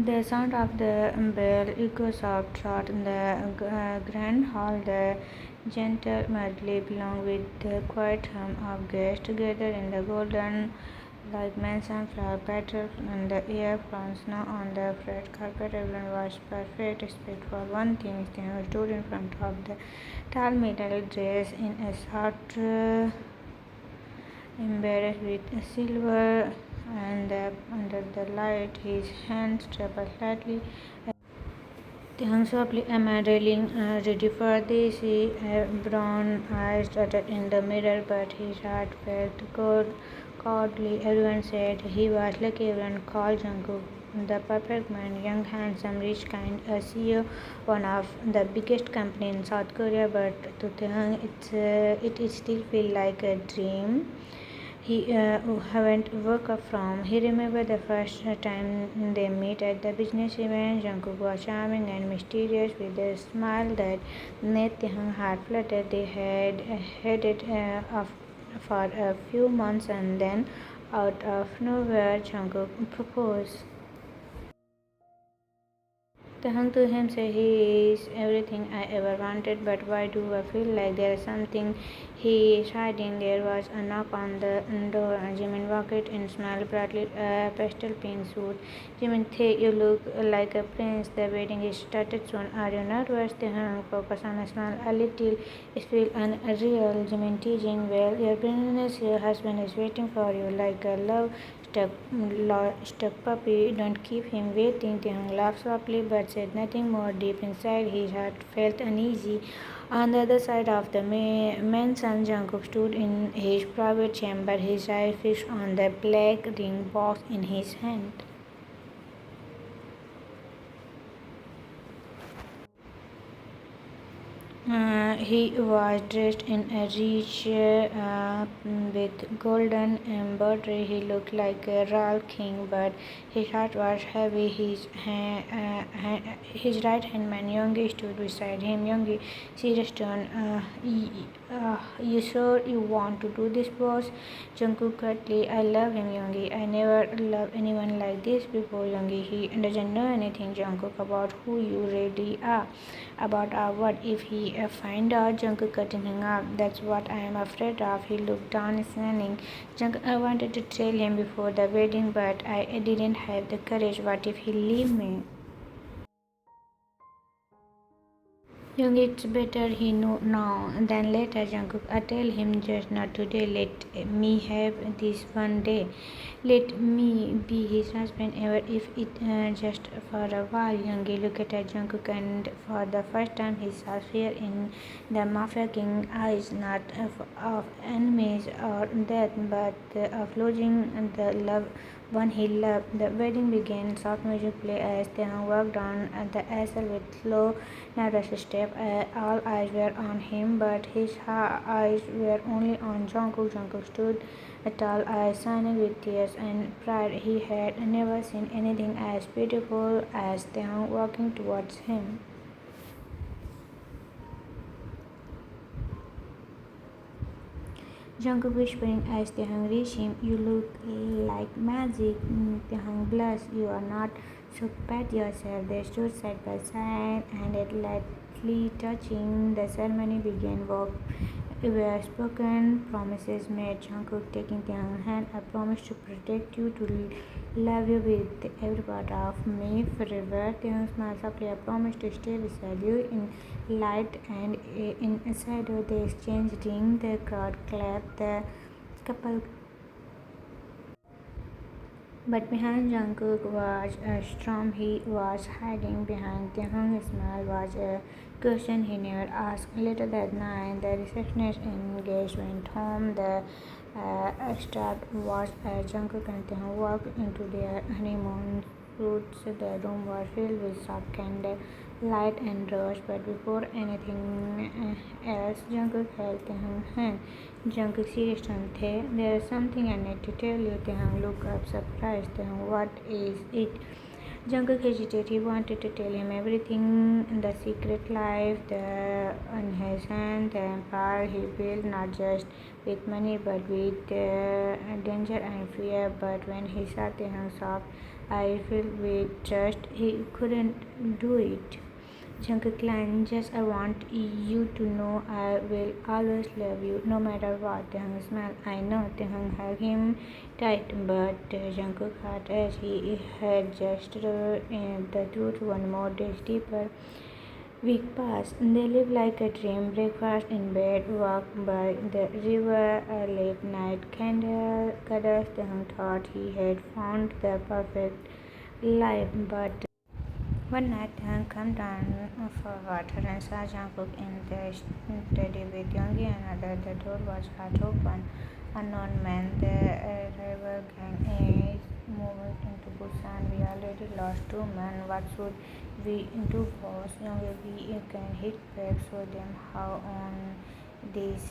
The sound of the bell echoes out throughout the grand hall. The gentle medley belong with the quiet hum of guests together in the golden like mansion flower petals and the air from snow on the red carpet. Everyone was perfect except for one thing. Stanley stood in front of the tall metal dress in a short embarrassed with silver and under the light his hands trembled slightly. Taehyung softly railing, ready for this. His brown eyes started in the mirror, but his heart felt coldly. Everyone said he was lucky. Everyone called Jungkook the perfect man, young, handsome, rich, kind, a CEO, one of the biggest company in South Korea. But to Taehyung, it still feel like a dream he haven't woke up from. He remembered the first time they met at the business event. Jungkook was charming and mysterious with a smile that made Taehyung's heart flutter. They had headed off for a few months and then out of nowhere Jungkook proposed. Taehyung to him said he is everything I ever wanted, but why do I feel like there is something he is hiding? There was a knock on the door. Jimin walked in, smiled brightly, a pastel pink suit. Jimin, you look like a prince. The wedding is started soon. Are you nervous? Taehyung focused on a smile a little. It feels unreal. Jimin teasing, well, your princess, your husband is waiting for you like a love stuck puppy. Don't keep him waiting. Taehyung laughed softly but said nothing more. Deep inside, his heart felt uneasy. On the other side of the mansion, Jungkook stood in his private chamber, his eyes fixed on the black ring box in his hand. He was dressed in a rich with golden embroidery. He looked like a royal king, but his heart was heavy. His right hand man Yoongi stood beside him. Yoongi, serious tone. You sure you want to do this, boss? Jungkook curtly, I love him, Yoongi. I never loved anyone like this before, Yoongi. He doesn't know anything, Jungkook, about who you really are. About our what if he find out? Jungkook cutting him off. That's what I am afraid of. He looked down, scanning. Jungkook, I wanted to tell him before the wedding, but I didn't have the courage. What if he leave me? Young, it's better he know now than later, Jungkook. I tell him just not today. Let me have this one day. Let me be his husband ever if it just for a while. Youngie looked at Jungkook and for the first time he saw fear in the Mafia King eyes, not of enemies or death, but of losing the love one he loved. The wedding began. Soft music played as Taehyung walked down the aisle with slow, nervous step. All eyes were on him, but his eyes were only on Jungkook. Jungkook stood tall, eyes shining with tears and pride. He had never seen anything as beautiful as Taehyung walking towards him. Jungkook whispering as Taehyung reached him, you look like magic. Taehyung blushed. You are not so pat yourself. They stood side by side and lightly touching. The ceremony began. Were spoken promises made. Jungkook taking Taehyung's hand. I promise to protect you, to love you with every part of me forever. Taehyung smiled softly. I promise to stay beside you in light and in shadow. They exchanged rings. The crowd clapped. The couple. But behind Jungkook was a storm. He was hiding behind Taehyung. His smile was a question he never asked. Later that night, the receptionist engaged went home. The staff watched as Jungkook and Taehyung walked into their honeymoon suites. The room was filled with soft candle light and rose. But before anything else, Jungkook held Taehyung's hand. Jungkook serious tone, there is something I need to tell you. Taehyung looked up surprised. Taehyung, what is it? Jungkook hesitated. He wanted to tell him everything, the secret life, the on his hand, the empire he built, not just with money but with danger and fear. But when he saw Taehyung's soft I filled with trust. He couldn't do it. Jungkook line, just I want you to know I will always love you no matter what. Taehyung smiled. I know. Taehyung hugged him tight, but Jungkook heard as he had just the truth one more day deeper. Week passed. They lived like a dream. Breakfast in bed, walk by the river, a late night candle cuddles. Taehyung thought he had found the perfect life, but one night, Han came down for water and saw Jungkook in the study with Yoongi and other. The door was half open. Unknown man, the rival gang is moving into Busan. We already lost 2 men. What should we do, boss? Yoongi, we can hit back, show them how on this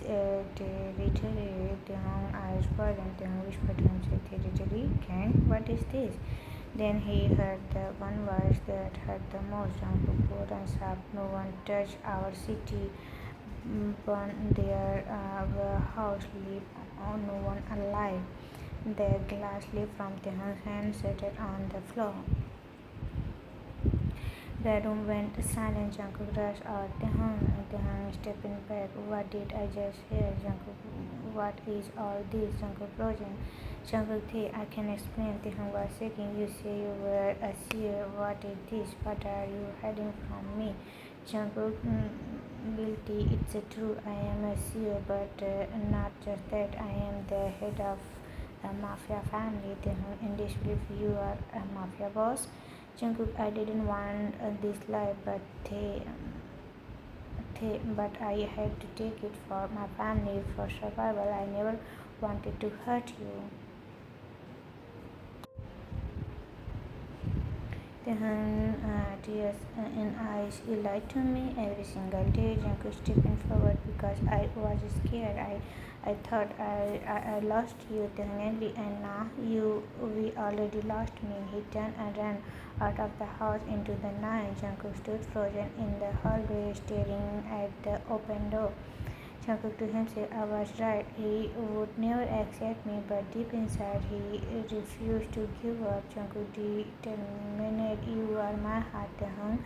territory. Taehyung eyes burdened. Taehyung whispered to himself, territory? Gang? What is this? Then he heard the one voice that hurt the most. Jungkook bold and sharp. No one touched our city. Burn their warehouse. Leave no one alive. The glass slipped from Taehyung's hand, shattered on the floor. The room went silent. Jungkook rushed out. Taehyung stepping back. What did I just hear? Jungkook, what is all this? Jungkook frozen. Jungkook, I can explain. Taehyung was shaking. You say you were a seer. What is this? What are you hiding from me? Jungkook, guilty. It's true. I am a seer, but not just that. I am the head of the Mafia family. Taehyung, in disbelief, you are a Mafia boss. Jungkook, I didn't want this life, but I had to take it for my family, for survival. I never wanted to hurt you. Taehyung, tears in eyes, you lied to me every single day. Jungkook stepping forward because I was scared. I thought I lost you, Taehyung, and now we already lost me. He turned and ran out of the house into the night. Jungkook stood frozen in the hallway, staring at the open door. Jungkook to himself, I was right. He would never accept me, but deep inside he refused to give up. Jungkook determined, you are my heart, Taehyung.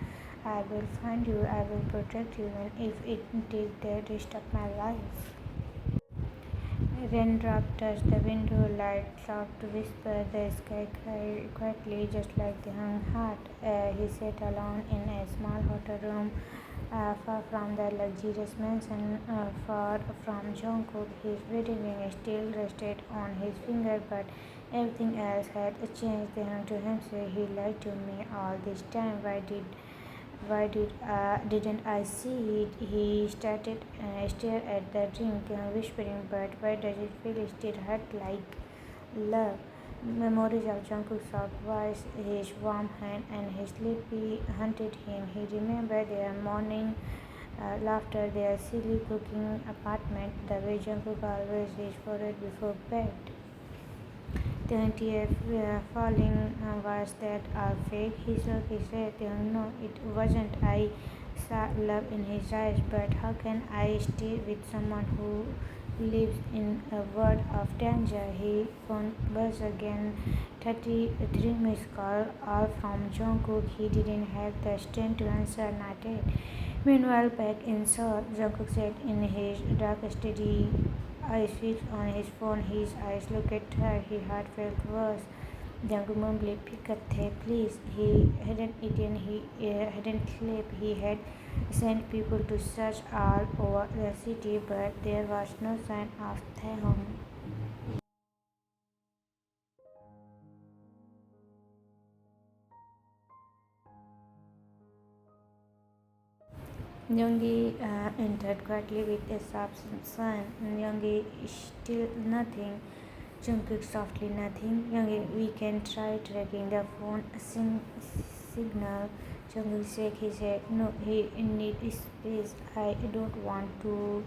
I will find you. I will protect you, even if it takes the rest of my life. Raindrop touched the window, light soft whisper, the sky cried quietly, just like the hung heart. He sat alone in a small hotel room, far from the luxurious mansion, far from Jungkook. His wedding ring still rested on his finger, but everything else had changed. Then to himself, he lied to me all this time. Didn't I see it? He started stare at the ring, whispering, but why does it feel still hurt like love? Memories of Jungkook's soft voice, his warm hand, and his sleepy haunted him. He remembered their morning laughter, their silly cooking apartment, the way Jungkook always reached for it before bed. The tear falling was that all fake. He shook his head. No, it wasn't. I saw love in his eyes, but how can I stay with someone who lives in a world of danger? He phoned buzz again. 33 missed call, all from Jungkook. He didn't have the strength to answer, not yet. Meanwhile, back in Seoul, Jungkook sat in his dark study, eyes fixed on his phone. His eyes looked tired. His heart felt worse. Jungkook mumbled, "Pick up the please." He hadn't eaten. He hadn't slept. He had sent people to search all over the city, but there was no sign of Taehyung. Yoongi entered quietly with a soft sign. Yoongi, still nothing. Jungkook softly, nothing. Yoongi, we can try tracking the phone signal. Jungkook shook his head. No, he needs space. I don't want to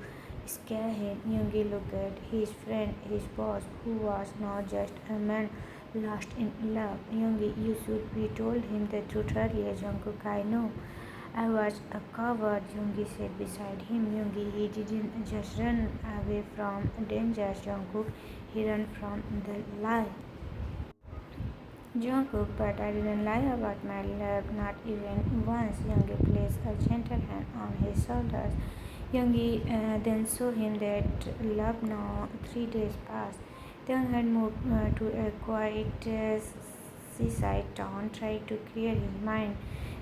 scare him. Yoongi looked at his friend, his boss, who was not just a man lost in love. Yoongi, you should be told him the truth earlier. Jungkook, I know. I was a coward, Yoongi said beside him. Yoongi, he didn't just run away from danger, Jungkook. He ran from the lie. Jungkook, but I didn't lie about my love, not even once. Yoongi placed a gentle hand on his shoulders. Yoongi then showed him that love now. 3 days passed. Taehyung had moved to a quiet seaside town, trying to clear his mind.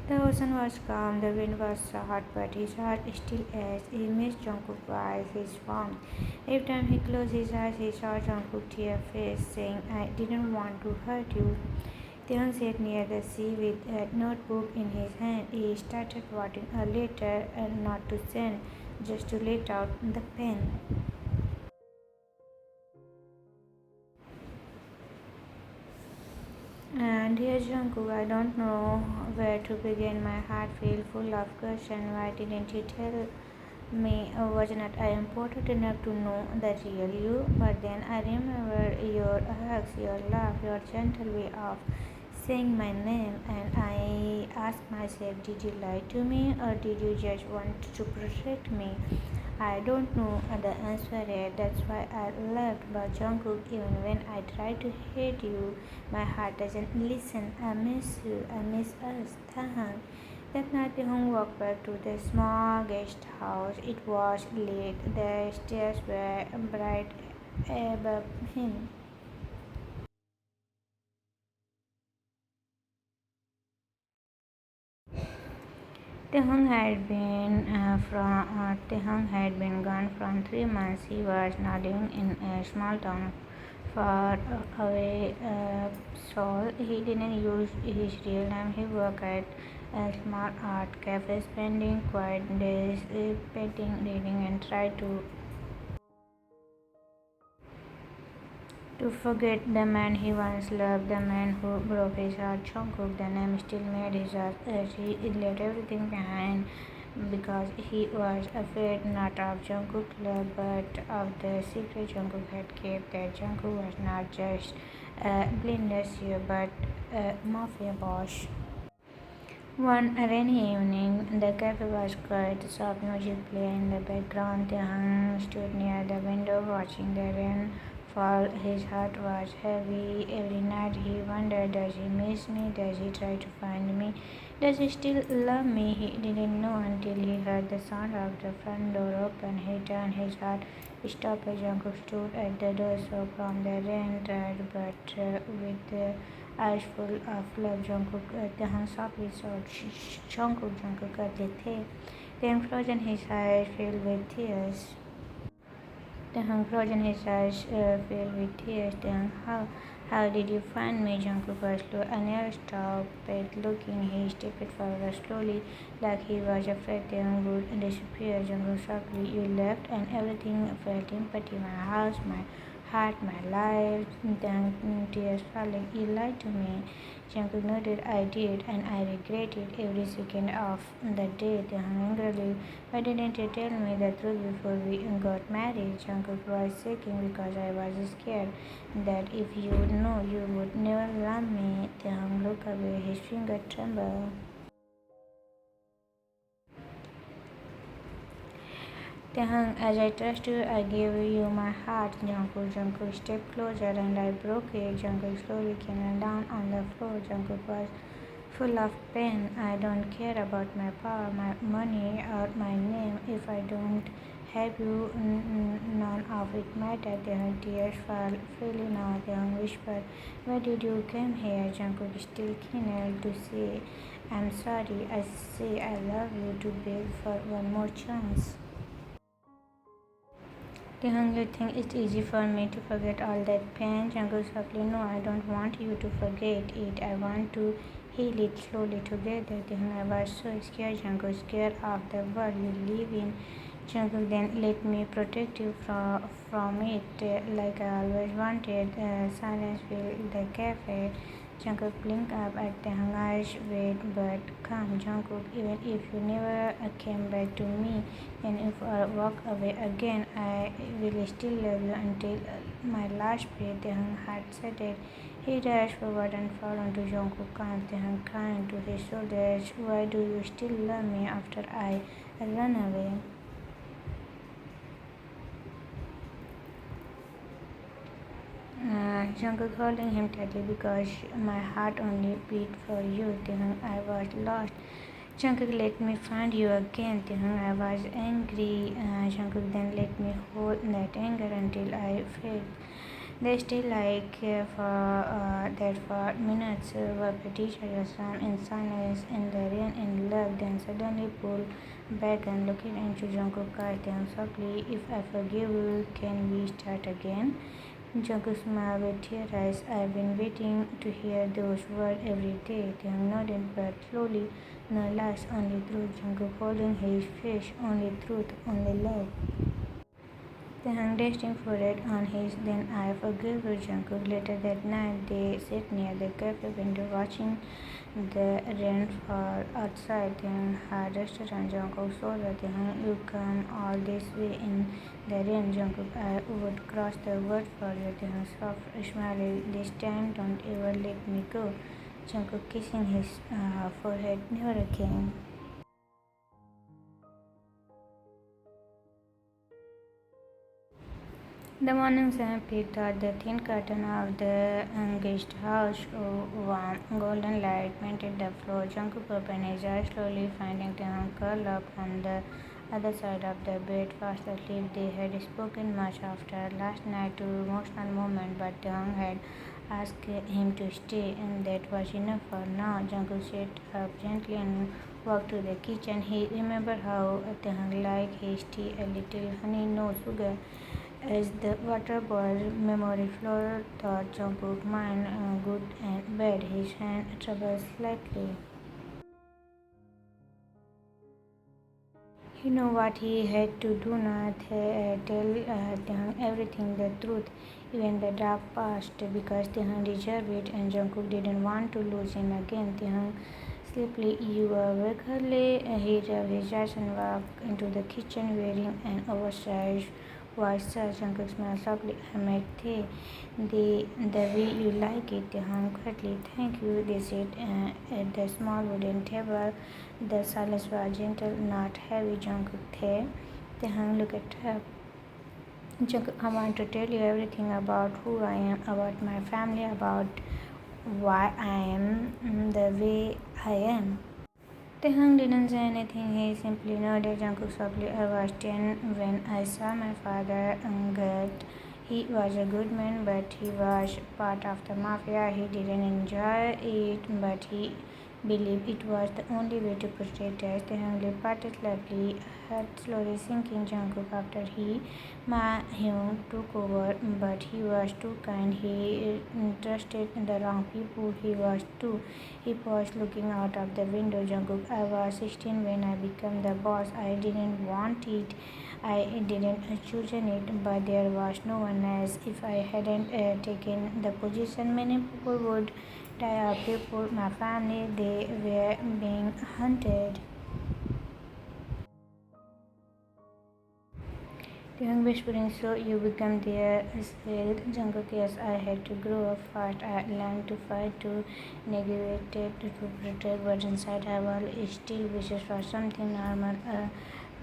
The ocean was calm, the wind was hot, but his heart still ached. He missed Jungkook's eyes, his warmth. Every time he closed his eyes, he saw Jungkook's tear face, saying, "I didn't want to hurt you." Taehyung sat near the sea with a notebook in his hand. He started writing a letter, not to send, just to let out the pain. And dear Jungkook, I don't know where to begin. My heart feels full of questions. Why didn't you tell me? Was not I important enough to know the real you? But then I remember your hugs, your laugh, your gentle way of saying my name, and I asked myself, did you lie to me or did you just want to protect me? I don't know the answer yet. That's why I left. But Jungkook, even when I try to hate you, my heart doesn't listen. I miss you. I miss us. Taehyung. That night, Taehyung walked back to the small guest house. It was late. The stairs were bright above him. Taehyung had been gone from 3 months. He was now living in a small town far away. So he didn't use his real name. He worked at a small art cafe, spending quiet days painting, reading, and tried to forget the man he once loved, the man who broke his heart. Jungkook, the name still made his heart. He left everything behind because he was afraid not of Jungkook's love but of the secret Jungkook had kept, that Jungkook was not just a blameless hero but a mafia boss. One rainy evening, the cafe was quiet, soft music played in the background. Taehyung stood near the window watching the rain fall. His heart was heavy. Every night he wondered, does he miss me? Does he try to find me? Does he still love me? He didn't know until he heard the sound of the front door open. He turned, his heart stopped as Jungkook stood at the door, so from the rain dried but with eyes full of love. Jungkook Taehyung softly said, Jungkook, Jungkook करते थे. Then frozen his eyes filled with tears. Taehyung frozen his eyes filled with tears. Then how did you find me? Jungkook was slow. I never stopped looking. He stepped forward slowly, like he was afraid Taehyung would disappear. Jungkook softly, you left, and everything felt empty. My house, my heart, my life. Then tears falling. You lied to me. Jungkook nodded. I did, and I regret it every second of the day. Taehyung angrily, why didn't you tell me the truth before we got married? Jungkook was shaking because I was scared that if you know, you would never love me. Taehyung looked away. His finger trembled. Taehyung, as I trust you, I gave you my heart. Jungkook stepped closer and I broke it. Jungkook slowly came down on the floor. Jungkook was full of pain. I don't care about my power, my money, or my name. If I don't have you, none of it matters. Their tears fall freely now. Taehyung whispered, why did you come here? Jungkook still keened to say, I'm sorry. I say I love you to beg for one more chance. Taehyung, you think it's easy for me to forget all that pain? Jungkook softly, no, I don't want you to forget it. I want to heal it slowly together. Taehyung, I was so scared. Jungkook, scared of the world you live in. Jungkook, then let me protect you from it, like I always wanted. Silence filled the cafe. Jungkook blinked up at Taehyung, eyes wet but calm. Jungkook, even if you never came back to me, and if I walk away again, I will still love you until my last breath. Taehyung's heart settled. He dashed forward and fell onto Jungkook's arms. Taehyung climbed to his shoulders. Why do you still love me after I run away? Jungkook holding him tightly because my heart only beat for you. Taehyung, I was lost. Jungkook, let me find you again. Taehyung, I was angry. Jungkook, then let me hold that anger until I felt. They stay like that for minutes, worked each other some in silence, in the rain, in love, then suddenly pull back and looking into Jungkook's eyes. Then softly, if I forgive you, can we start again? Jungkook smiled with tear eyes. I've been waiting to hear those words every day. Taehyung nodded, but slowly, no lies, only truth. Jungkook holding his face, only truth, only love. Taehyung resting forehead on his, then I forgave Jungkook. Later that night, they sat near the cafe window watching the rain fall outside. Taehyung had restaurant. Jungkook saw that Taehyung, you come all this way in the rain. Jungkook, I would cross the world for you. Taehyung soft smiled. This time, don't ever let me go. Jungkook kissing his forehead. Never again. The morning sun peeked out the thin curtain of the guest house. Warm golden light painted the floor. Jungkook opened his eyes slowly, finding Taehyung curled up on the other side of the bed, fast asleep. They had spoken much after last night, to emotional moment, but Taehyung had asked him to stay, and that was enough for now. Jungkook sat up gently and walked to the kitchen. He remembered how Taehyung liked his tea, a little honey, no sugar. As the water boiled, memory flowed, thought Jungkook mind, good and bad. His hand trembled slightly. He knew what he had to do now. Tell Taehyung everything, the truth, even the dark past, because Taehyung deserved it, and Jungkook didn't want to lose him again. Taehyung sleepily, you are awake early. He rubbed his eyes and walked into the kitchen wearing an oversized white shirt. Jungkook smiled softly. I made tea the way you like it. Taehyung quietly, thank you. They sat at the small wooden table. The silence was gentle, not heavy. Jungkook, Taehyung looked up. Jungkook, I want to tell you everything about who I am, about my family, about why I am the way I am. Taehyung didn't say anything. He simply nodded. Jungkook softly. I was 10 when I saw my father get. He was a good man, but he was part of the mafia. He didn't enjoy it, but he believed it was the only way to protect us. Taehyung lip parted slightly, heart slowly sinking. Jungkook after he Ma-hyung took over, but he was too kind. He trusted the wrong people. He was too. He paused, looking out of the window. Jungkook, I was 16 when I became the boss. I didn't want it. I didn't choose it, but there was no one else. If I hadn't taken the position, many people would die. Of people, my family, they were being hunted. Taehyung whispering, so you become their slave. Jungkook, yes, I had to grow up fast. I learned to fight, to negotiate, to protect, but inside I was still wishes for something normal, a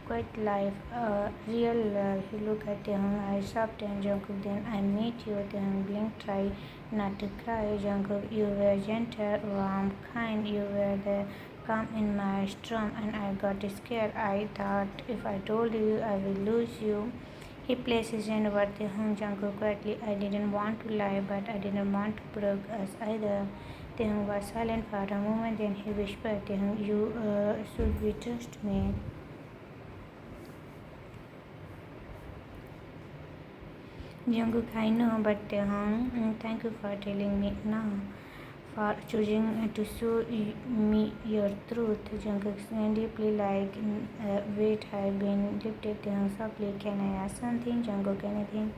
quiet life, a real love. He looked at Taehyung, eyes soft, and Jungkook, then I meet you. Taehyung blinked, try not to cry. Jungkook, you were gentle, warm, kind. You were the calm in my storm, and I got scared. I thought if I told you, I will lose you. He placed his hand over Taehyung. Jungkook quietly, I didn't want to lie, but I didn't want to break us either. Taehyung was silent for a moment, then he whispered, Taehyung, you should be trust me. Jungkook, I know, but Taehyung, thank you for telling me now, for choosing to show me your truth. Jungkook deeply like weight had been lifted. Taehyung softly, can I ask something? Jungkook, anything?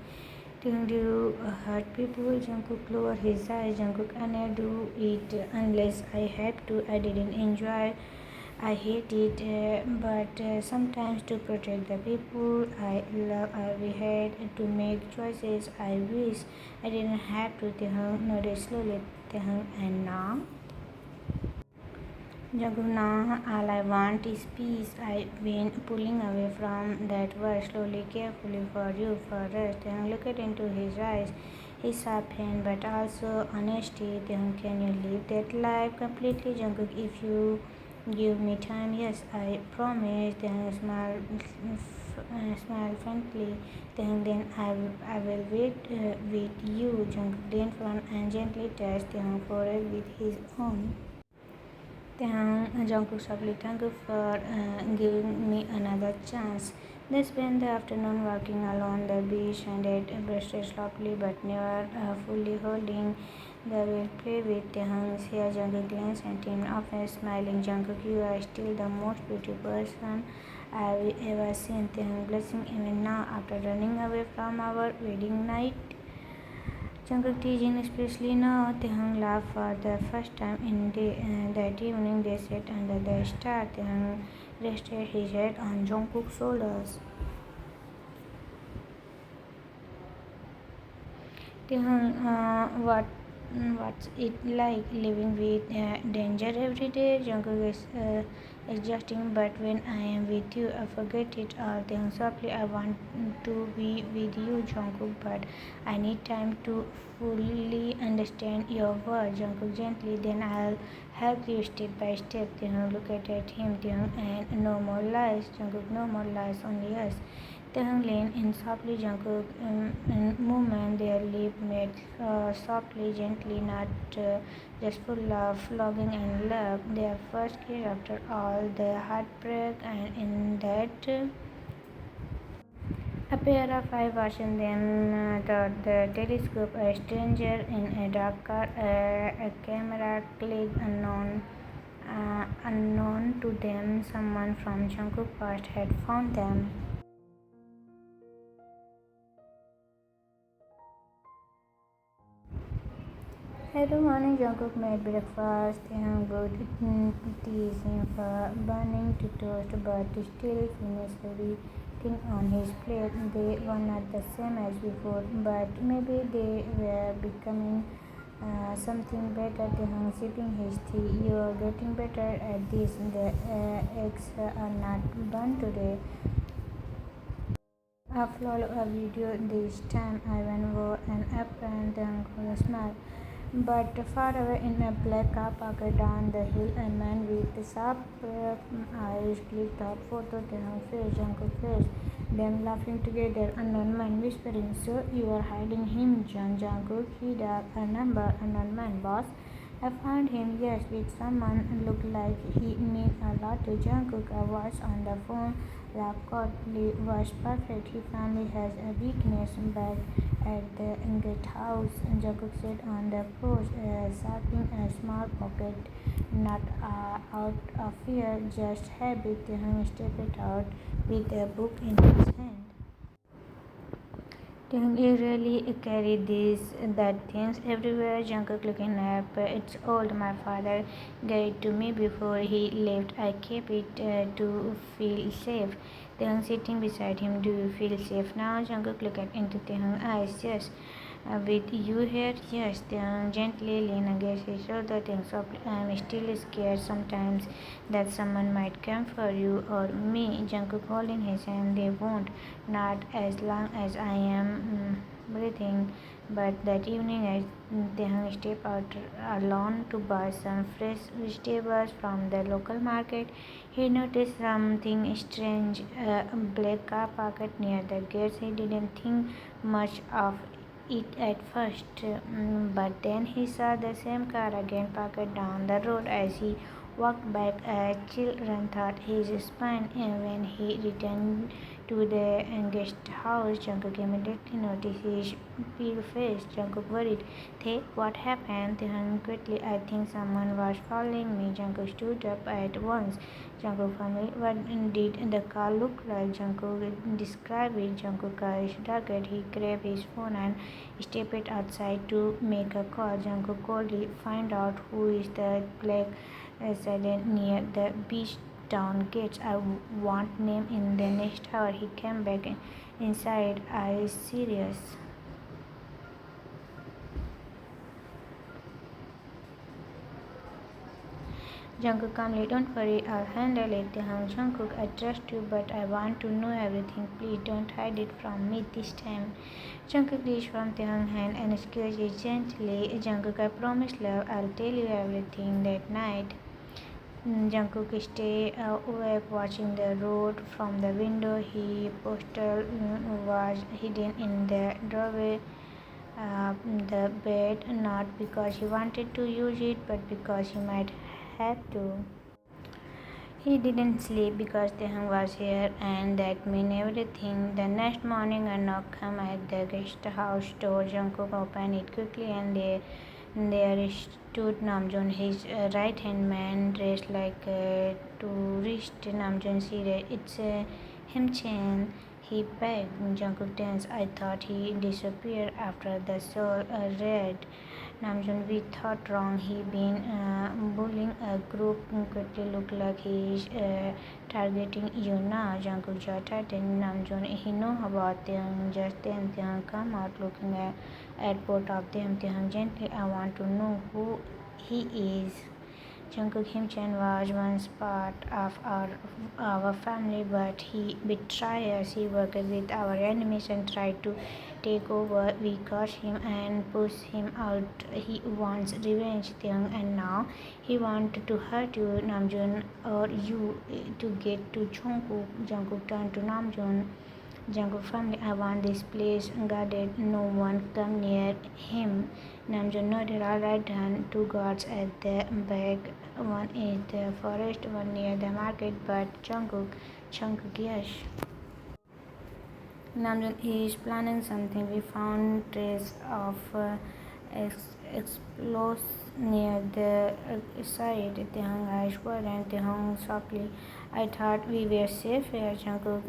Taehyung, do you hurt people? Jungkook lowered his eyes. Jungkook, I never do it unless I have to. I didn't enjoy. I hate it, but sometimes to protect the people I love, we had to make choices. I wish I didn't have to. Taehyung nodded slowly. Taehyung, and now? Jungkook, now all I want is peace. I've been pulling away from that word slowly, carefully, for you, for us. Taehyung looked into his eyes. his sharp hand, but also honesty. Taehyung, can you live that life completely? Jungkook, if you give me time, yes, I promise. Taehyung smile frankly. Taehyung, then I will wait with you. Jungkook then front and gently touch Taehyung forehead with his own. Jungkook softly, thank you for giving me another chance. They spent the afternoon walking along the beach and ate breasted slowly but never fully holding. They will play with Taehyung's hair. Jungkook glanced at him, often smiling. Jungkook, you are still the most beautiful person I've ever seen. Taehyung blushing even now after running away from our wedding night. Jungkook teasing, especially now. Taehyung laughed for the first time in that evening. They sat under the stars. Taehyung rested his head on Jungkook's shoulders. Taehyung, what's it like living with danger every day? Jungkook is exhausting, but when I am with you, I forget it all. Taehyung softly, I want to be with you, Jungkook, but I need time to fully understand your words. Jungkook gently, then I'll help you step by step. Taehyung looked at him. Taehyung, and no more lies. Jungkook, no more lies, only us. Taehyung leaned in softly. Jungkook in movement. Their lip met softly, gently, not just full of longing and love. Their first kiss after all the heartbreak, and in that a pair of eyes watching them through the telescope. A stranger in a dark car, a camera click unknown to them. Someone from Jungkook past had found them. Every morning, Jungkook made breakfast. Taehyung would tease him for burning to toast, but still finished everything on his plate. They were not the same as before, but maybe they were becoming something better. Taehyung sipping his tea. You are getting better at this. The eggs are not burnt today. I followed a video this time. Ivan wore an apron. Taehyung smiled. But far away in a black car parked down the hill, a man with sharp eyes clicked out photo. Taehyung face, Jungkook face, them laughing together. Unknown man whispering, so you are hiding him, Jungkook? He dialed a number. Unknown man, boss. I found him, yes, with someone looked like he meant a lot to Jungkook. A voice on the phone Lakotli was perfect. His family has a weakness back at the Inget house. Jungkook sat on the porch, sucking a small pocket, not out of fear, just habit. Taehyung stepped out with a book in his hand. Taehyung, you really carry these that things everywhere. Jungkook looking up. It's old. My father gave it to me before he left. I kept it to feel safe. Taehyung sitting beside him. Do you feel safe now? Jungkook looked into Taehyung's eyes. Yes. With you here, yes. Taehyung gently leaned against his shoulder. Taehyung softly, I'm still scared sometimes that someone might come for you or me. Jungkook holding his hand. They won't. Not as long as I am breathing. But that evening, as Taehyung stepped out alone to buy some fresh vegetables from the local market, he noticed something strange. A black car parked near the gates. He didn't think much of it at first, but then he saw the same car again parked down the road. As he walked back, a chill ran through his spine, and when he returned to the guest house, Jungkook immediately noticed his pale face. Jungkook worried, "Hey, what happened?" Taehyung quickly, "I think someone was following me." Jungkook stood up at once. Jungkook family, what did the car look like? Jungkook described it. Jungkook eyes darkened. He grabbed his phone and stepped outside to make a call. Jungkook coldly, find out who is the black sedan near the beach town gates. I want name in the next hour. He came back inside, eyes serious. Jungkook calmly, don't worry, I'll handle it. Taehyung, Jungkook, I trust you, but I want to know everything. Please don't hide it from me this time. Jungkook reached from Taehyung's hand and squeezed it gently. Jungkook, I promise, love, I'll tell you everything that night. Jungkook stayed awake watching the road from the window. His postal was hidden in the doorway the bed, not because he wanted to use it, but because he might have to. He didn't sleep because Taehyung was here, and that meant everything. The next morning, a knock came at the guest house door. Jungkook opened it quickly, and there stood Namjoon, his right-hand man, dressed like a tourist. Namjoon said, "It's him, Chen." He begged. Jungkook danced. I thought he disappeared after the show read. Namjoon, we thought wrong. He been bullying a group. Quickly look like he's targeting you now. Jungkook jaw tightened. Namjoon, he know about them. Just then Taehyung come out looking at both of them. Taehyung gently, I want to know who he is. Jungkook Himchan was once part of our family, but he betrayed us. He worked with our enemies and tried to take over. We caught him and pushed him out. He wants revenge, Taehyung, and now he wants to hurt you, Namjoon, or you to get to Jungkook. Jungkook turned to Namjoon. Jungkook family, I want this place guarded. No one come near him. Namjoon nodded. Alright, done. Two guards at the back. One in the forest, one near the market. But Jungkook, yes. Namjoon is planning something. We found trace of explosives near the side. Taehyung eyes were and Taehyung softly. I thought we were safe here. Jungkook,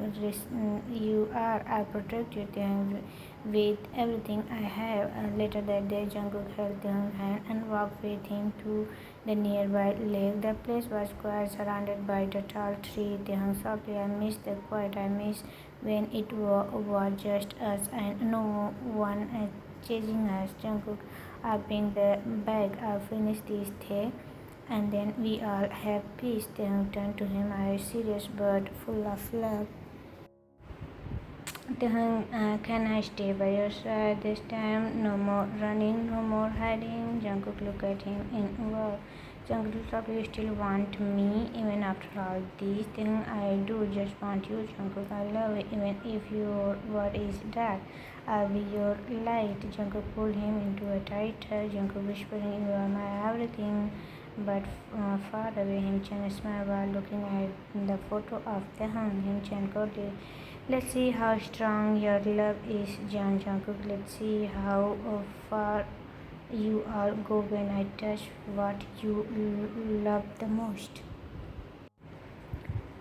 you are. I'll protect you, Taehyung, with everything I have. Later that day, Jungkook held Taehyung's hand and walked with him to the nearby lake. The place was quiet, surrounded by the tall tree. Taehyung softly, I miss the quiet. I miss when it was just us and no one chasing us. Jungkook, I'll bring the bag. I'll finish this day, and then we all have peace. Taehyung turned to him, eyes serious but full of love. Taehyung, can I stay by your side this time? No more running, no more hiding. Jungkook looked at him in wow. Jungkook, softly, you still want me even after all these things I do. Just want you, Jungkook. I love you even if your world is dark. I'll be your light. Jungkook pulled him into a tight hug. Jungkook whispering, you are my everything. But far away, Himchan smiled while looking at the photo of Taehyung. Himchan coldly, let's see how strong your love is, Jungkook. Let's see how far you all go when I touch what you love the most.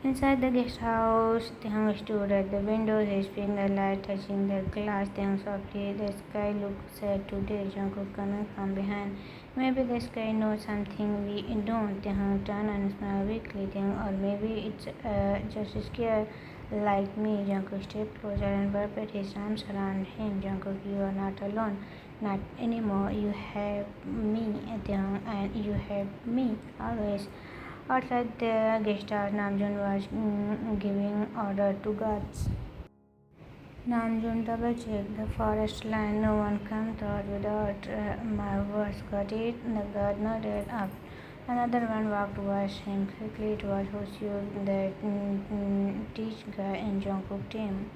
Inside the guest house, Taehyung stood at the window, his fingerlight touching the glass. Taehyung softly, the sky looks sad today. Jungkook coming from behind. Maybe the sky knows something we don't. Taehyung turned and smiled weakly. Or maybe it's just scared like me. Jungkook stepped closer and wrapped his arms around him. Jungkook, you are not alone. Not anymore. You have me, Taehyung, and you have me always. Outside the guest house, Namjoon was giving order to guards. Namjoon double-checked the forest line. No one come through without my words. Got it? The guard nodded up. Another one walked towards him quickly. It was Hoseo, the teach guy in Jungkook team.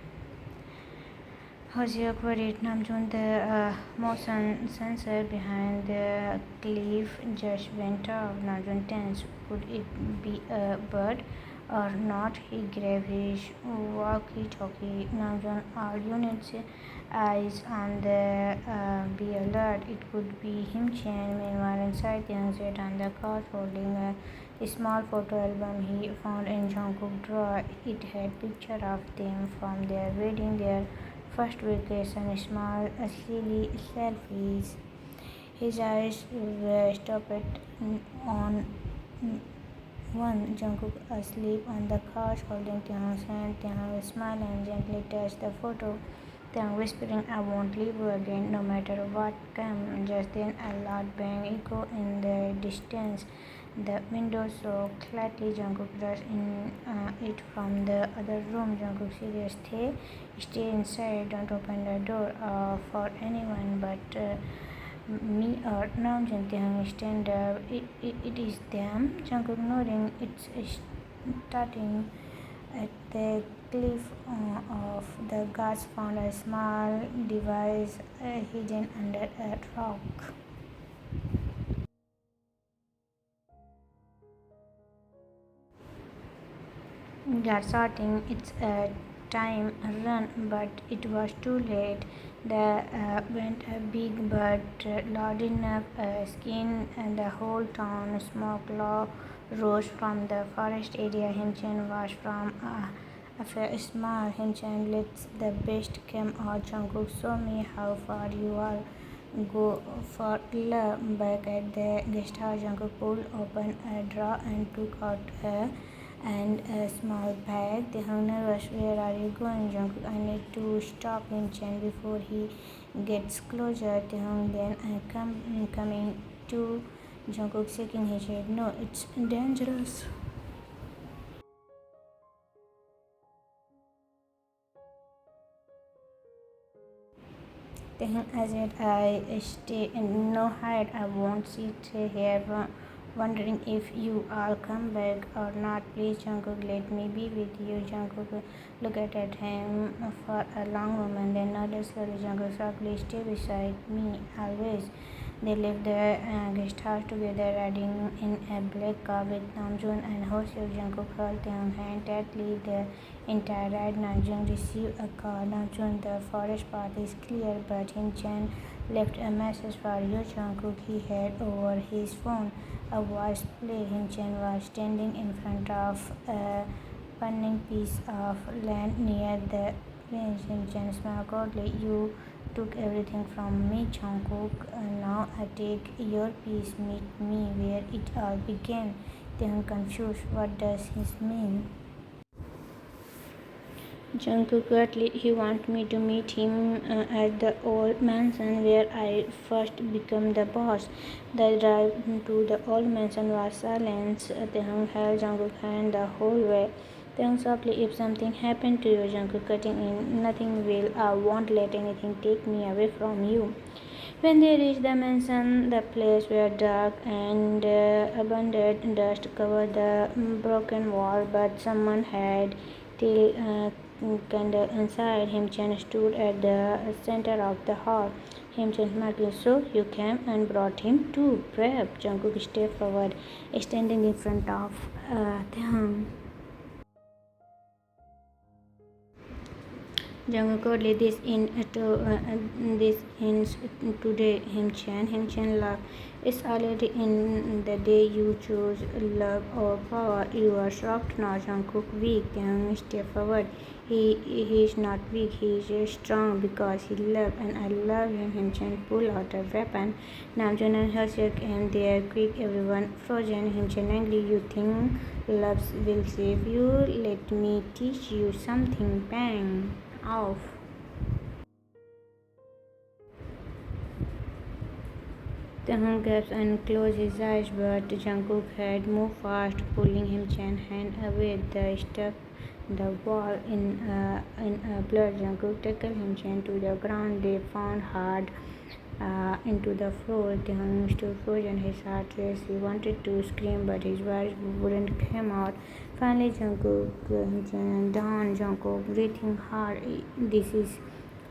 Hoseo queried Namjoon. The motion sensor behind the cliff just went off. Namjoon tensed. Could it be a bird or not? He grabbed his walkie-talkie. Namjoon, all units eyes on the be alert. It could be Himchan. Meanwhile, inside Taehyung sat on the couch holding a small photo album he found in Jungkook's drawer. It had pictures of them from their wedding, their first vacation, small silly selfies. His eyes were stopped on one. Jungkook asleep on the couch holding Taehyung's hand. Taehyung smiled and gently touched the photo. Taehyung whispering, I won't leave you again, no matter what comes. Just then a loud bang echoed in the distance. the window so slightly. Jungkook rushed in it from the other room. Jungkook serious, stay inside. Don't open the door for anyone but me or Namjoon. Taehyung stand up. It is them. Jungkook nodding. It's starting at the cliff of the guards found a small device hidden under a rock. Guards shouting, "It's a time run!" But it was too late. The went a big but loud enough skin, and the whole town smoke rose from the forest area. Himchen was from a small. Himchen lets the best came out. Jungkook, show me how far you are. Go for love. Back at the guest house, Jungkook pulled open a drawer and took out and a small bag. Taehyung nervous. Where are you going, Jungkook? I need to stop him Chen before he gets closer. Taehyung, then coming to. Jungkook shaking his head. No, it's dangerous. Taehyung, I said I stay and no hide. I won't sit here wondering if you all come back or not. Please, Jungkook, let me be with you. Jungkook looked at him for a long moment, then nodded slowly. Jungkook softly, stay beside me always. They left the guest house together, riding in a black car with Namjoon and Hoseok. Jungkook held Taehyung's hand tightly the entire ride. Namjoon received a call. Namjoon, the forest path is clear, but Himchan left a message for you, Jungkook. He had over his phone. A voice played. Himchan was standing in front of a burning piece of land near the range. Himchan smiled coldly. You took everything from me, Jungkook. Now I take your piece. Meet me where it all began. Taehyung confused. What does this mean? Jungkook quietly, he wants me to meet him at the old mansion where I first became the boss. The drive to the old mansion was silence. Taehyung held Jungkook's hand the whole way. Taehyung softly, if something happened to you, Jungkook cutting in, nothing will. I won't let anything take me away from you. When they reached the mansion, the place was dark and abundant. Dust covered the broken wall, but someone had till candle inside. Himchen stood at the center of the hall. Himchen smiled. So you came and brought him too. Brave. Jungkook stepped forward, standing in front of Taehyung. Jungkook coldly, this ends today, Himchen. Himchen laughed. It's already in the day you choose love or power. You are soft now, Jungkook. Weak. Taehyung stepped forward. He is not weak. He is strong because he loved, and I love him. Himchen pulled out a weapon. Namjoon and Hoseok and they are quick. Everyone frozen. Himchen angry. You think love will save you? Let me teach you something. Bang. Off. Taehyung gasped and closed his eyes, but Jungkook had moved fast, pulling Himchan's hand away. They struck the wall in blood. Jungkook tackled Himchan to the ground. They found hard into the floor. Taehyung stood frozen, his heart raced. He wanted to scream, but his voice wouldn't come out. Finally, Jungkook Himchan down. Jungkook breathing hard. This is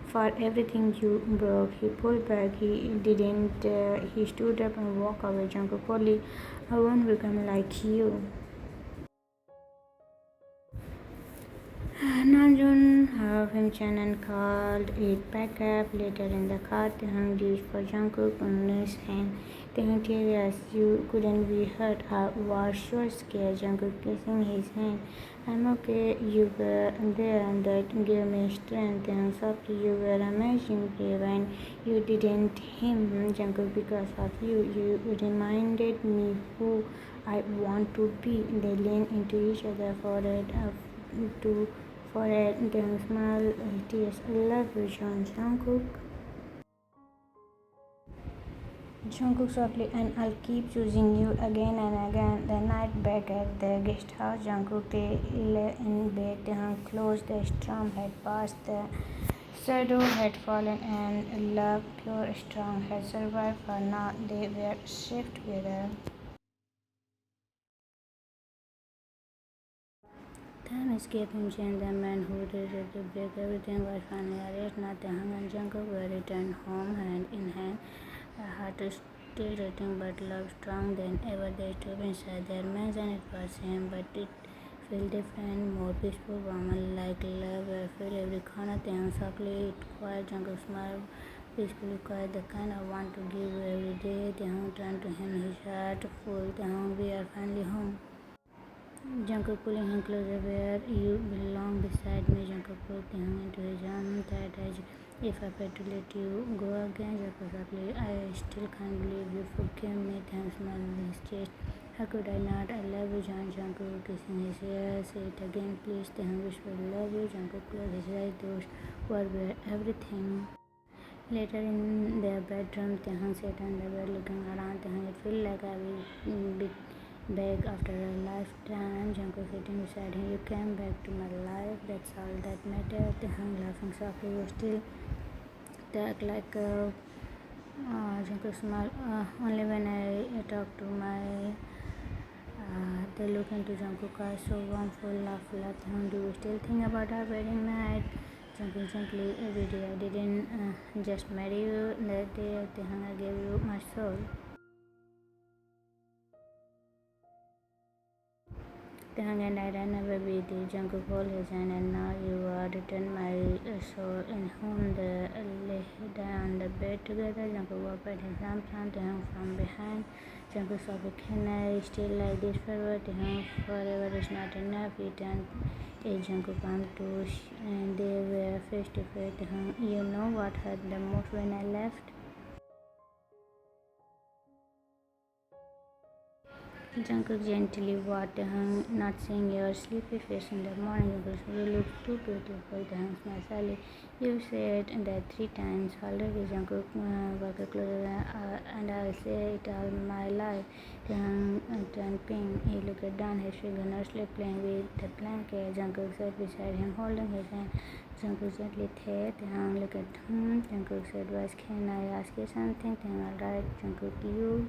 for everything you broke. He pulled back. He didn't. He stood up and walked away. Jungkook only, I won't become like you. Namjoon hugged Himchan and called it back up. Later in the car, Taehyung reached for Jungkook on his hand. Taehyung tears, you couldn't be hurt. I was so scared. Jungkook kissing his hand. I'm okay. You were there and that gave me strength. Taehyung softly, you were amazing, brave, and you didn't him. Jungkook, because of you, you reminded me who I want to be. They leaned into each other forehead to forehead. Taehyung smiled, tears. I love you, Jungkook. Jungkook softly, and I'll keep choosing you again and again. The night back at the guest house, Jungkook lay in bed. Taehyung closed. The storm had passed. The shadow had fallen, and love, pure, strong, had survived. For now, they were safe together. Time escaped him, Jane, the man who did the break everything, was finally arrested. Now Taehyung and Jungkook were returned home hand in hand. Heart still racing, but love strong than ever. They stood inside their man's, and it was same, but it felt different, more peaceful, warmer, like love. I feel every corner. Taehyung softly, it quiet. Jungkook smiled peacefully, quiet, the kind I want to give you every day. Taehyung turned to him, his heart full. Taehyung, we are finally home. Jungkook pulling him closer, where you belong beside me. Jungkook pulled him into his arms, tight as if I had to let you go again. Jungkook softly, I still can't believe you forgave me. Taehyung smiled on his chest. How could I not? I love you, Jungkook, kissing his ear. Say it again, please. Taehyung whispered, love you. Jungkook closed his eyes. Those words were everything. Later in their bedroom, Taehyung sat on the bed looking around. Taehyung, it felt like I will be back after a lifetime. Jungkook sitting beside him. You came back to my life. That's all that mattered. Taehyung laughing softly. You still talk like Jungkook smiled. Only when I talk to my. They look into Jungkook's eyes, so warm, full of love. Taehyung, do you still think about our wedding night? Jungkook gently, every day. I didn't just marry you that day. Taehyung, I gave you my soul. Taehyung and I ran away with you. Jungkook hold his hand, and now you are returned my soul in home. They lay down on the bed together. Jungkook opened his arms around Taehyung from behind. Jungkook softly, can I stay like this forever? Taehyung, forever is not enough. He turned his Jungkook arm too, and they were face to face. Taehyung, you know what hurt the most when I left? Jungkook gently walked Taehyung, not seeing your sleepy face in the morning. You look too beautiful. Taehyung smiled sadly. You said that 3 times already. Jungkook walked closer, and I'll say it all my life. Taehyung turned pink. He looked down, his finger nervously playing with the blanket. Jungkook sat beside him, holding his hand. Jungkook gently said, Taehyung, look at him. Jungkook said, Wes, can I ask you something? Taehyung, alright. Jungkook, you